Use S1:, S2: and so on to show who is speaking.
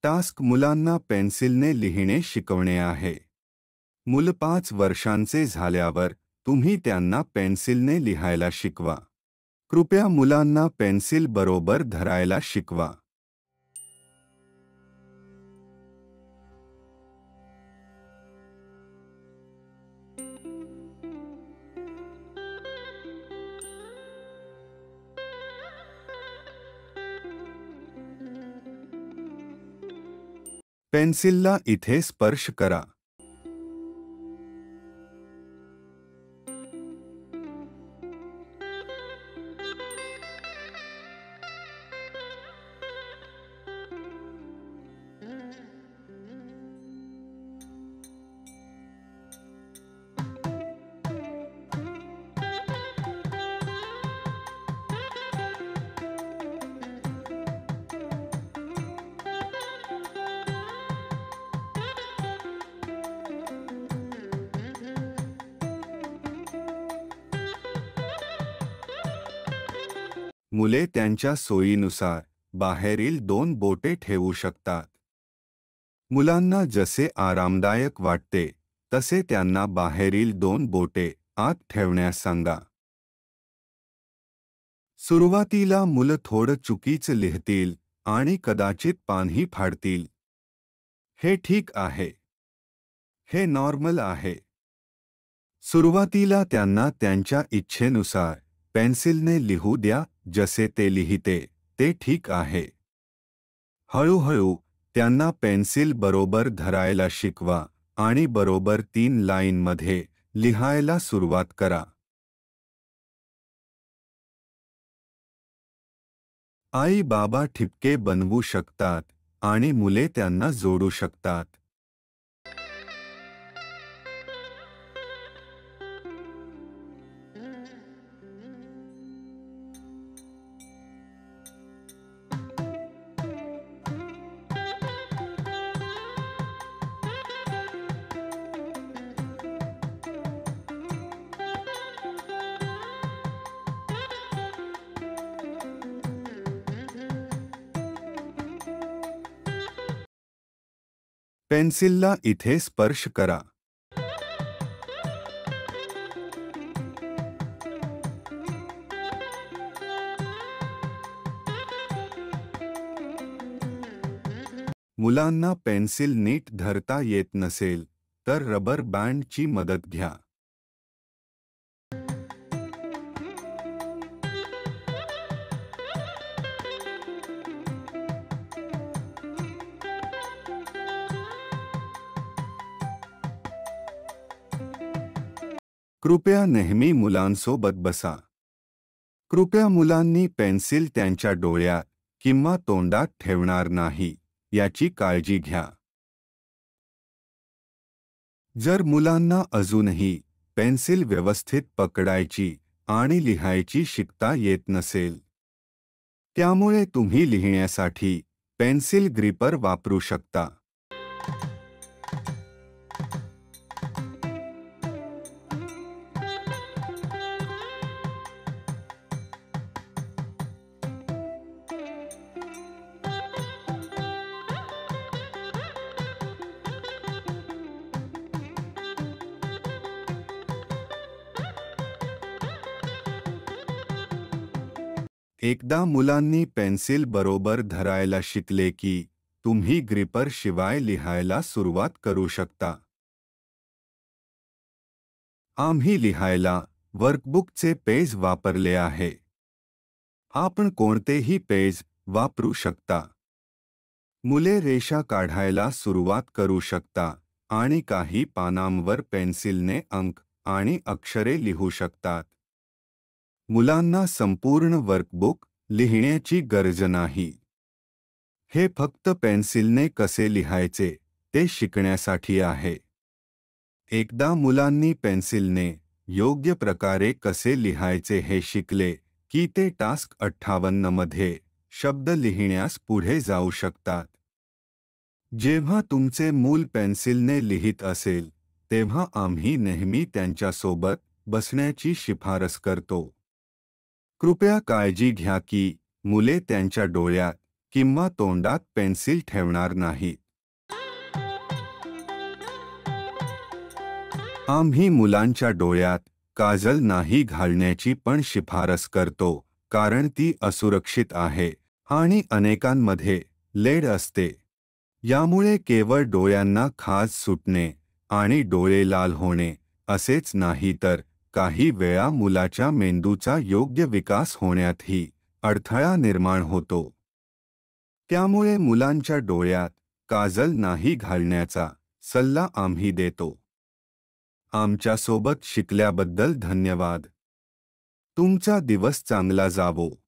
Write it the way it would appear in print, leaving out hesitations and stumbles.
S1: Task मुलांना पेन्सिलने लिहिणे शिकवणे आहे. मुलं 5 वर्षांचे झाल्यावर तुम्ही त्यांना पेन्सिलने लिहायला शिकवा. कृपया मुलांना पेन्सिल बरोबर धरायला शिकवा. पेन्सिलला इथे स्पर्श करा. मुले त्यांच्या सोयीनुसार बाहेरील 2 बोटे ठेवू शकतात. मुलांना जसे आरामदायक वाटते तसे त्यांना बाहेरील 2 बोटे आत ठेवण्यास सांगा. सुरुवातीला मुलं थोडं चुकीचं लिहतील आणि कदाचित पानही फाडतील. हे ठीक आहे. हे नॉर्मल आहे. सुरुवातीला त्यांना त्यांच्या इच्छेनुसार पेन्सिलने लिहू द्या. जसे ते लिहिते ते ठीक आहे. हळूहळू त्यांना पेन्सिल बरोबर धरायला शिकवा आणि बरोबर 3 लाईनमध्ये लिहायला सुरुवात करा. आई बाबा ठिपके बनवू शकतात आणि मुले त्यांना जोडू शकतात. पेन्सिलला इथे स्पर्श करा. मुलांना पेन्सिल नीट धरता येत नसेल तर रबर बँडची मदत घ्या. कृपया नेहमी मुलांसोबत बसा. कृपया मुलांनी पेन्सिल त्यांच्या डोळ्यात किंवा तोंडात ठेवणार नाही याची काळजी घ्या. जर मुलांना अजूनही पेन्सिल व्यवस्थित पकडायची आणि लिहायची शिकता येत नसेल, त्यामुळे तुम्ही लिहिण्यासाठी पेन्सिल ग्रिपर वापरू शकता. एकदा मुलांनी पेन्सिल बरोबर धरायला शिकले की तुम्ही ग्रिपर शिवाय लिहायला सुरुवात करू शकता. आम्ही लिहायला वर्कबुकचे पेज वापरले आहे. आपण कोणतेही पेज वापरू शकता. मुले रेषा काढायला सुरुवात करू शकता आणि काही पानांवर पेन्सिलने अंक आणि अक्षरे लिहू शकतात. मुलांना संपूर्ण वर्कबुक लिहिण्याची गरज नाही. हे फक्त पेन्सिलने कसे लिहायचे ते शिकण्यासाठी आहे. एकदा मुलांनी पेन्सिलने योग्य प्रकारे कसे लिहायचे हे शिकले की ते टास्क 58 मध्ये शब्द लिहिण्यास पुढे जाऊ शकतात. जेव्हा तुमचे मूल पेन्सिलने लिहित असेल तेव्हा आम्ही नेहमी त्यांच्यासोबत बसण्याची शिफारस करतो. कृपया काळजी घ्या की मुले त्यांच्या डोळ्यात किंवा तोंडात पेन्सिल ठेवणार नाहीत. आम्ही मुलांच्या डोळ्यात काजल नाही घालण्याची पण शिफारस करतो, कारण ती असुरक्षित आहे आणि अनेकांमध्ये लेड असते. यामुळे केवळ डोळ्यांना खाज सुटणे आणि डोळे लाल होणे असेच नाही तर काही वेळा मुलाच्या मेंदूचा योग्य विकास होण्यातही अडथळा निर्माण होतो. त्यामुळे मुलांच्या डोळ्यात काजल नाही घालण्याचा सल्ला आम्ही देतो. आमच्यासोबत शिकल्याबद्दल धन्यवाद. तुमचा दिवस चांगला जावो.